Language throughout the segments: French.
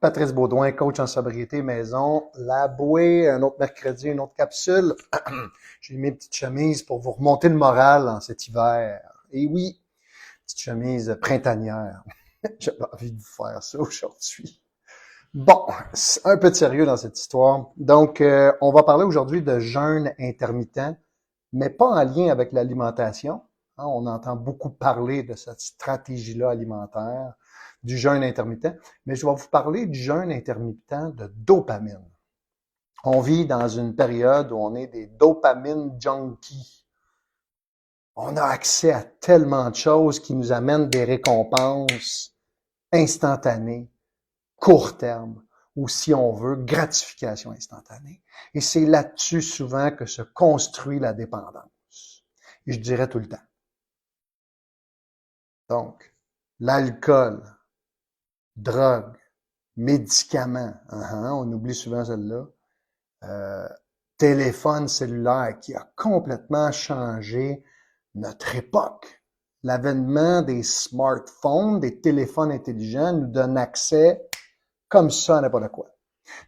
Patrice Baudouin, coach en sobriété maison. La bouée, un autre mercredi, une autre capsule. J'ai mis une petite chemise pour vous remonter le moral en cet hiver. Et oui, petite chemise printanière. J'avais envie de vous faire ça aujourd'hui. Bon, un peu de sérieux dans cette histoire. Donc, on va parler aujourd'hui de jeûne intermittent, mais pas en lien avec l'alimentation. On entend beaucoup parler de cette stratégie-là alimentaire, du jeûne intermittent, mais je vais vous parler du jeûne intermittent de dopamine. On vit dans une période où on est des dopamine junkies. On a accès à tellement de choses qui nous amènent des récompenses instantanées, court terme, ou si on veut, gratification instantanée. Et c'est là-dessus souvent que se construit la dépendance. Et je dirais tout le temps. Donc, l'alcool, drogue, médicaments, on oublie souvent celle-là, téléphone cellulaire qui a complètement changé notre époque. L'avènement des smartphones, des téléphones intelligents nous donne accès comme ça à n'importe quoi.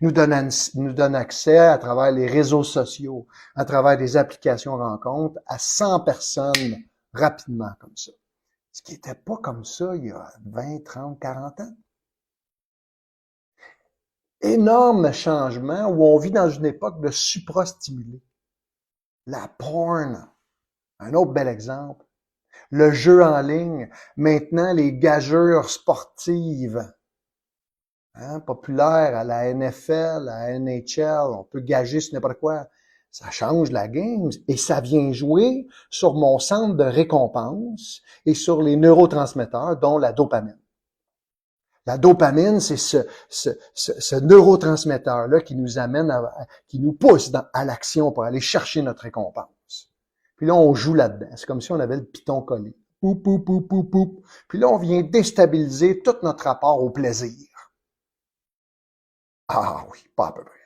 Nous donne accès à travers les réseaux sociaux, à travers des applications rencontres, à 100 personnes rapidement comme ça. Ce qui n'était pas comme ça il y a 20, 30, 40 ans. Énorme changement où on vit dans une époque de suprastimulé. La porn, un autre bel exemple. Le jeu en ligne, maintenant les gageurs sportives, populaires à la NFL, à la NHL, on peut gager sur n'importe quoi. Ça change la game et ça vient jouer sur mon centre de récompense et sur les neurotransmetteurs, dont la dopamine. La dopamine, c'est ce neurotransmetteur-là qui nous amène, qui nous pousse à l'action pour aller chercher notre récompense. Puis là, on joue là-dedans. C'est comme si on avait le piton collé. Poup, poup, poup, poup, poup. Puis là, on vient déstabiliser tout notre rapport au plaisir. Ah oui, pas à peu près.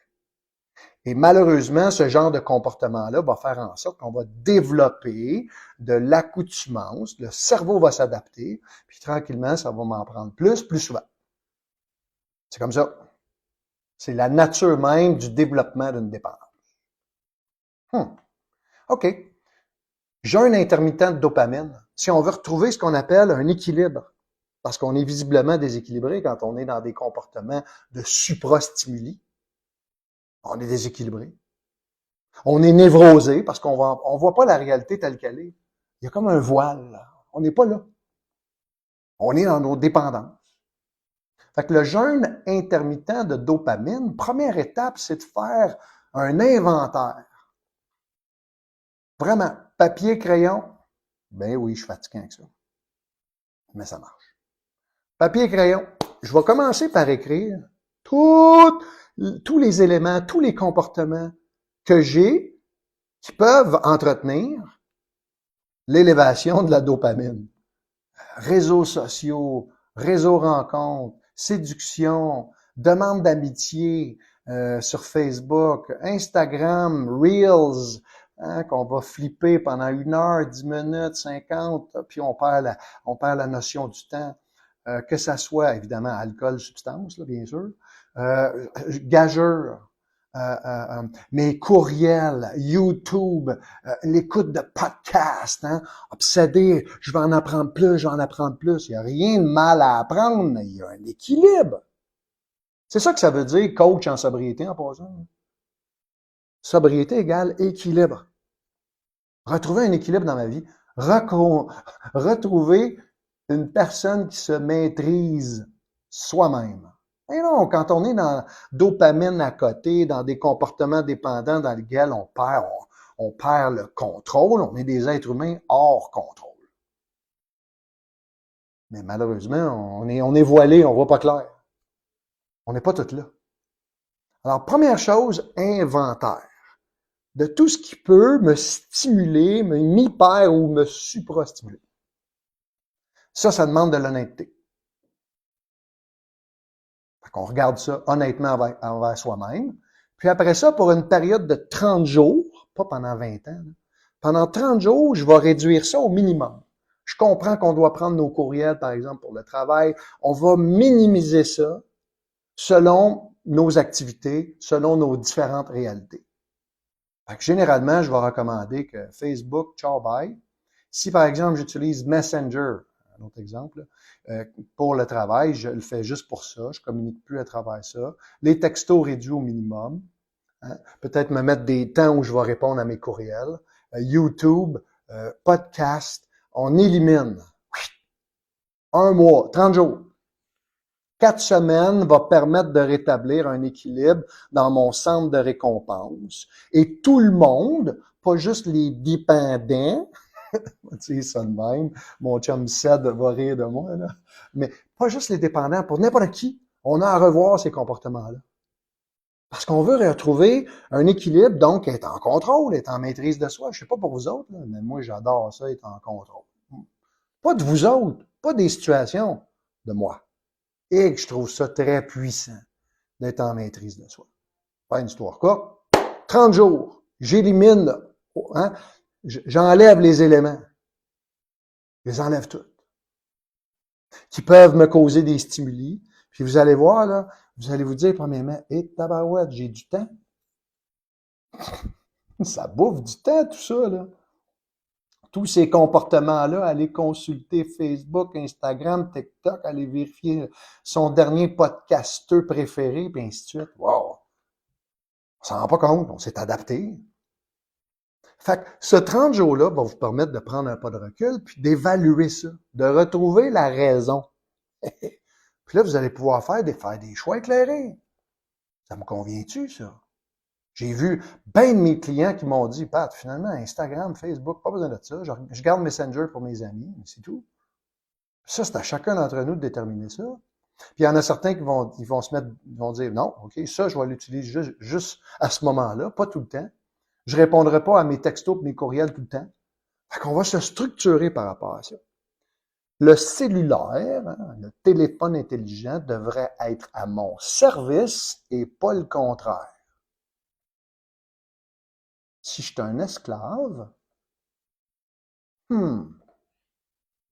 Et malheureusement, ce genre de comportement-là va faire en sorte qu'on va développer de l'accoutumance, le cerveau va s'adapter, puis tranquillement, ça va m'en prendre plus souvent. C'est comme ça. C'est la nature même du développement d'une dépendance. OK. Jeûne intermittent de dopamine. Si on veut retrouver ce qu'on appelle un équilibre, parce qu'on est visiblement déséquilibré quand on est dans des comportements de suprastimuli, on est déséquilibré. On est névrosé parce qu'on voit pas la réalité telle qu'elle est. Il y a comme un voile, là. On n'est pas là. On est dans nos dépendances. Fait que le jeûne intermittent de dopamine, première étape, c'est de faire un inventaire. Vraiment, papier, crayon. Ben oui, je suis fatigué avec ça. Mais ça marche. Papier, crayon. Je vais commencer par écrire tous les éléments, tous les comportements que j'ai qui peuvent entretenir l'élévation de la dopamine. Réseaux sociaux, réseaux rencontres, séduction, demande d'amitié sur Facebook, Instagram, Reels, qu'on va flipper pendant 1 heure, 10 minutes, 50, puis on perd la notion du temps. Que ça soit, évidemment, alcool, substance, là, bien sûr, gageure, mes courriels, YouTube, l'écoute de podcasts, obsédé, je vais en apprendre plus, Il n'y a rien de mal à apprendre, mais il y a un équilibre. C'est ça que ça veut dire, coach en sobriété, en passant. Sobriété égale équilibre. Retrouver un équilibre dans ma vie. Retrouver une personne qui se maîtrise soi-même. Et non, quand on est dans dopamine à côté, dans des comportements dépendants dans lesquels on perd le contrôle, on est des êtres humains hors contrôle. Mais malheureusement, on est voilé, on voit pas clair. On n'est pas tous là. Alors, première chose, inventaire de tout ce qui peut me stimuler, m'hyper ou me suprastimuler. Ça demande de l'honnêteté. Fait qu'on regarde ça honnêtement envers soi-même. Puis après ça, pour une période de 30 jours, pas pendant 20 ans, pendant 30 jours, je vais réduire ça au minimum. Je comprends qu'on doit prendre nos courriels, par exemple, pour le travail. On va minimiser ça. selon nos activités, selon nos différentes réalités. Fait que généralement, je vais recommander que Facebook, ciao, bye. Si, par exemple, j'utilise Messenger, un autre exemple, pour le travail, je le fais juste pour ça. Je communique plus à travers ça. Les textos réduits au minimum. Hein. Peut-être me mettre des temps où je vais répondre à mes courriels. YouTube, podcast. On élimine. Un mois, 30 jours. 4 semaines va permettre de rétablir un équilibre dans mon centre de récompense. Et tout le monde, pas juste les dépendants, tu sais, ça de même, mon chum Sed va rire de moi, là, mais pas juste les dépendants, pour n'importe qui, on a à revoir ces comportements-là. Parce qu'on veut retrouver un équilibre, donc être en contrôle, être en maîtrise de soi. Je sais pas pour vous autres, là, mais moi j'adore ça, être en contrôle. Pas de vous autres, pas des situations, de moi. Et que je trouve ça très puissant d'être en maîtrise de soi. Pas une histoire courte. 30 jours, j'élimine, hein, j'enlève les éléments. Je les enlève tous. Qui peuvent me causer des stimuli. Puis vous allez voir, là, vous allez vous dire, premièrement, tabarouette, j'ai du temps. Ça bouffe du temps, tout ça, là. Tous ces comportements-là, aller consulter Facebook, Instagram, TikTok, aller vérifier son dernier podcasteur préféré, puis ainsi de suite. Wow! On s'en rend pas compte, on s'est adapté. Fait que ce 30 jours-là va vous permettre de prendre un pas de recul, puis d'évaluer ça, de retrouver la raison. Puis là, vous allez pouvoir faire des choix éclairés. Ça me convient-tu, ça? J'ai vu bien de mes clients qui m'ont dit, Pat, finalement, Instagram, Facebook, pas besoin de ça. Je garde Messenger pour mes amis, mais c'est tout. Ça, c'est à chacun d'entre nous de déterminer ça. Puis il y en a certains qui vont se mettre, vont dire, non, OK, ça, je vais l'utiliser juste à ce moment-là, pas tout le temps. Je répondrai pas à mes textos et mes courriels tout le temps. Fait qu'on va se structurer par rapport à ça. Le cellulaire, hein, le téléphone intelligent devrait être à mon service et pas le contraire. Si je suis un esclave,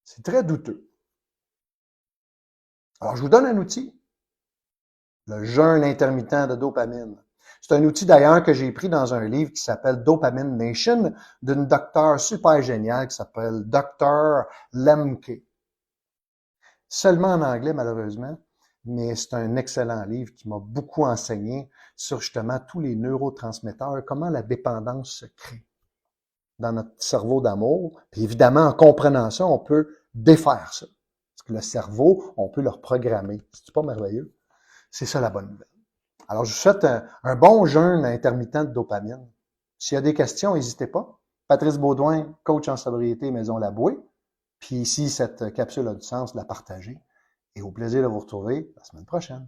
c'est très douteux. Alors, je vous donne un outil, le jeûne intermittent de dopamine. C'est un outil d'ailleurs que j'ai pris dans un livre qui s'appelle Dopamine Nation d'une docteure super géniale qui s'appelle Dr. Lemke. Seulement en anglais, malheureusement, mais c'est un excellent livre qui m'a beaucoup enseigné sur justement tous les neurotransmetteurs, comment la dépendance se crée dans notre cerveau d'amour. Puis évidemment, en comprenant ça, on peut défaire ça. Parce que le cerveau, on peut le reprogrammer. C'est pas merveilleux? C'est ça la bonne nouvelle. Alors, je vous souhaite un bon jeûne intermittent de dopamine. S'il y a des questions, n'hésitez pas. Patrice Baudouin, coach en sobriété Maison Labouée. Puis si cette capsule a du sens, la partager. Et au plaisir de vous retrouver la semaine prochaine.